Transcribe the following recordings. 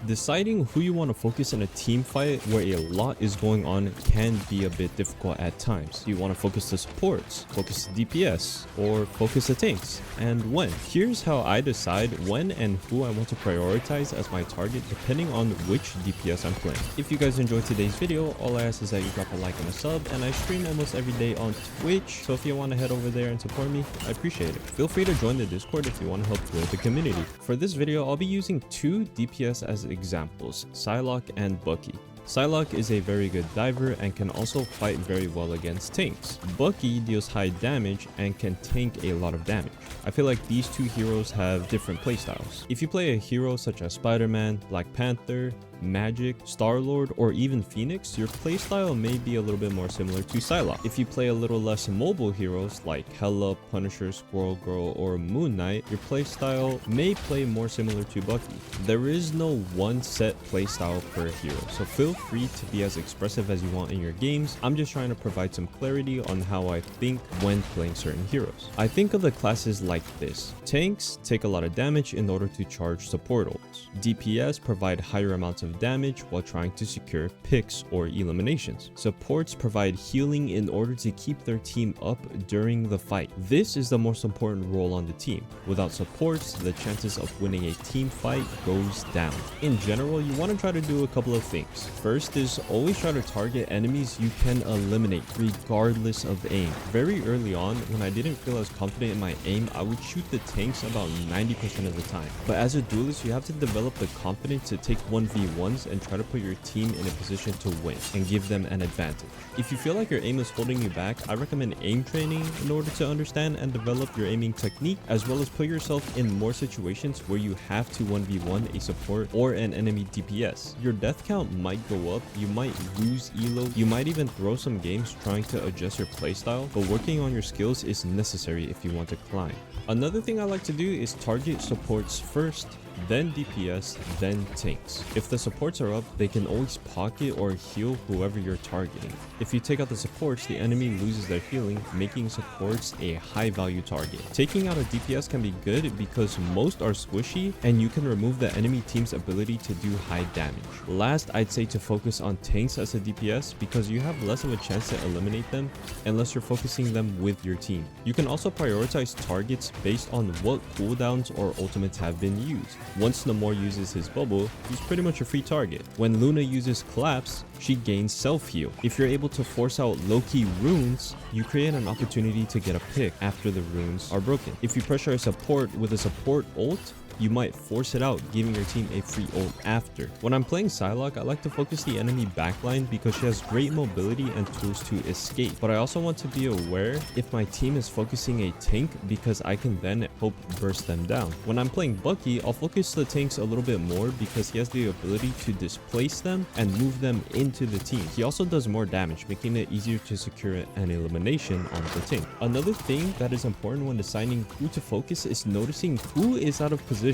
Deciding who you want to focus in a team fight where a lot is going on can be a bit difficult at times. Do you want to focus the supports, focus the DPS, or focus the tanks, and when? Here's how I decide when and who I want to prioritize as my target depending on which DPS I'm playing. If you guys enjoyed today's video, all I ask is that you drop a like and a sub, and I stream almost every day on Twitch, so if you want to head over there and support me, I appreciate it. Feel free to join the Discord if you want to help grow the community. For this video, I'll be using two DPS as examples, 𝘲𝘠 and 𝘠𝘰𝘭𝘭𝘰. 𝘲𝘠 is a very good diver and can also fight very well against tanks. 𝘠𝘰𝘭𝘭𝘮 deals high damage and can tank a lot of damage. I feel like these two heroes have different playstyles. If you play a hero such as Spider-Man, Black Panther, Magic, Star-Lord, or even Phoenix, your playstyle may be a little bit more similar to 𝘲𝘠. If you play a little less mobile heroes like 𝘍𝘰𝘭𝘭𝘰, Punisher, Squirrel Girl, or Moon Knight, your playstyle may play more similar to 𝘠𝘰𝘭𝘭𝘮. There is no one set playstyle per hero, so feel free to be as expressive as you want in your games. I'm just trying to provide some clarity on how I think when playing certain heroes. I think of the classes like this. Tanks take a lot of damage in order to charge support ults. DPS provide higher amounts of damage while trying to secure picks or eliminations. Supports provide healing in order to keep their team up during the fight. This is the most important role on the team. Without supports, the chances of winning a team fight goes down. In general, you want to try to do a couple of things. First is always try to target enemies you can eliminate regardless of aim. Very early on, when I didn't feel as confident in my aim, I would shoot the tanks about 90% of the time. But as a duelist, you have to develop the confidence to take 1v1s and try to put your team in a position to win and give them an advantage. If you feel like your aim is holding you back, I recommend aim training in order to understand and develop your aiming technique, as well as put yourself in more situations where you have to 1v1 a support or an enemy DPS. Your death count might go up, you might lose elo, you might even throw some games trying to adjust your playstyle, but working on your skills is necessary if you want to climb. Another thing I like to do is target supports first, then DPS, then tanks. If the supports are up, they can always pocket or heal whoever you're targeting. If you take out the supports, the enemy loses their healing, making supports a high value target. Taking out a DPS can be good because most are squishy and you can remove the enemy team's ability to do high damage. Last, I'd say to focus on tanks as a DPS because you have less of a chance to eliminate them unless you're focusing them with your team. You can also prioritize targets based on what cooldowns or ultimates have been used. Once Namor uses his bubble, he's pretty much a free target. When Luna uses collapse, she gains self-heal. If you're able to force out low-key runes, you create an opportunity to get a pick after the runes are broken. If you pressure a support with a support ult, you might force it out, giving your team a free ult after. When I'm playing 𝘲𝘠, I like to focus the enemy backline because she has great mobility and tools to escape. But I also want to be aware if my team is focusing a tank because I can then help burst them down. When I'm playing 𝘠𝘰𝘭𝘭𝘮, I'll focus the tanks a little bit more because he has the ability to displace them and move them into the team. He also does more damage, making it easier to secure an elimination on the tank. Another thing that is important when deciding who to focus is noticing who is out of position,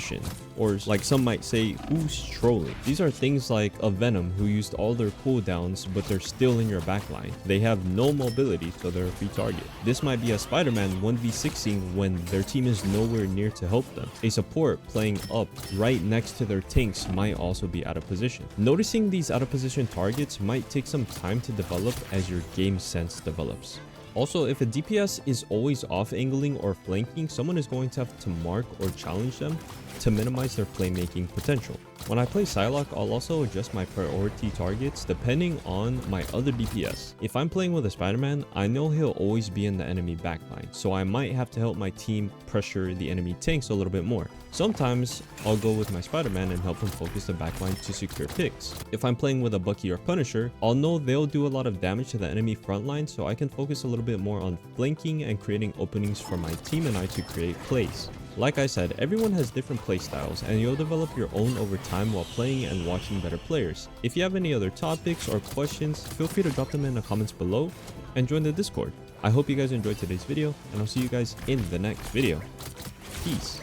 or like some might say, who's trolling. These are things like a Venom who used all their cooldowns but they're still in your backline. They have no mobility, so they're a free target. This might be a Spider-Man 1v6ing when their team is nowhere near to help them. A support playing up right next to their tanks might also be out of position. Noticing these out of position targets might take some time to develop as your game sense develops. Also, if a DPS is always off angling or flanking, someone is going to have to mark or challenge them to minimize their playmaking potential. When I play 𝘲𝘠, I'll also adjust my priority targets depending on my other DPS. If I'm playing with a Spider-Man, I know he'll always be in the enemy backline, so I might have to help my team pressure the enemy tanks a little bit more. Sometimes I'll go with my Spider-Man and help him focus the backline to secure picks. If I'm playing with a 𝘠𝘰𝘭𝘭 or Punisher, I'll know they'll do a lot of damage to the enemy frontline, so I can focus a little bit more on flanking and creating openings for my team and I to create plays. Like I said, everyone has different playstyles and you'll develop your own over time while playing and watching better players. If you have any other topics or questions, feel free to drop them in the comments below and join the Discord. I hope you guys enjoyed today's video and I'll see you guys in the next video. Peace.